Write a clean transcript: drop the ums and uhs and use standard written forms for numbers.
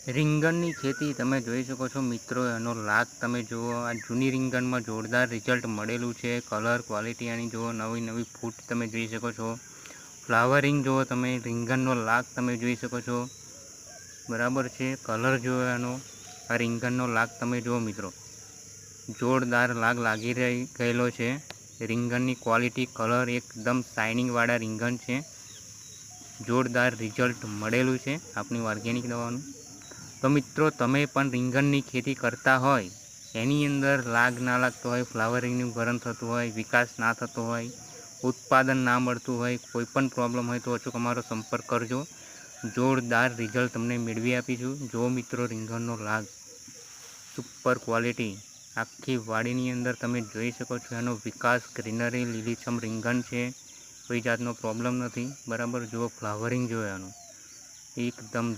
રીંગણની ખેતી તમે જોઈ શકો છો મિત્રો, એનો લાગ તમે જુઓ. આ જૂની રીંગણમાં જોરદાર રિઝલ્ટ મળેલું છે. કલર ક્વોલિટી આની જુઓ, નવી નવી ફૂટ તમે જોઈ શકો છો. ફ્લાવરિંગ જુઓ તમે, રીંગણનો લાગ તમે જોઈ શકો છો. બરાબર છે. કલર જુઓ એનો, આ રીંગણનો લાગ તમે જુઓ મિત્રો, જોરદાર લાગ લાગી ગયેલો છે. રીંગણની ક્વોલિટી, કલર એકદમ શાઇનિંગવાળા રીંગણ છે. જોરદાર રિઝલ્ટ મળેલું છે આપણી ઓર્ગેનિક દવાનું. તો મિત્રો, તમે પણ રીંગણની ખેતી કરતા હોય, એની અંદર લાગ ના લાગતો હોય, ફ્લાવરિંગનું ગરમ થતું હોય, વિકાસ ના થતો હોય, ઉત્પાદન ના મળતું હોય, કોઈ પણ પ્રોબ્લેમ હોય તો અચૂક અમારો સંપર્ક કરજો. જોરદાર રિઝલ્ટ તમને મેળવી આપીશું. જો મિત્રો, રીંગણનો લાગ સુપર ક્વોલિટી, આખી વાડીની અંદર તમે જોઈ શકો છો. એનો વિકાસ, ગ્રીનરી, લીલીછમ રીંગણ છે, કોઈ જાતનો પ્રોબ્લેમ નથી. બરાબર. જુઓ ફ્લાવરિંગ, જુઓ એનું એકદમ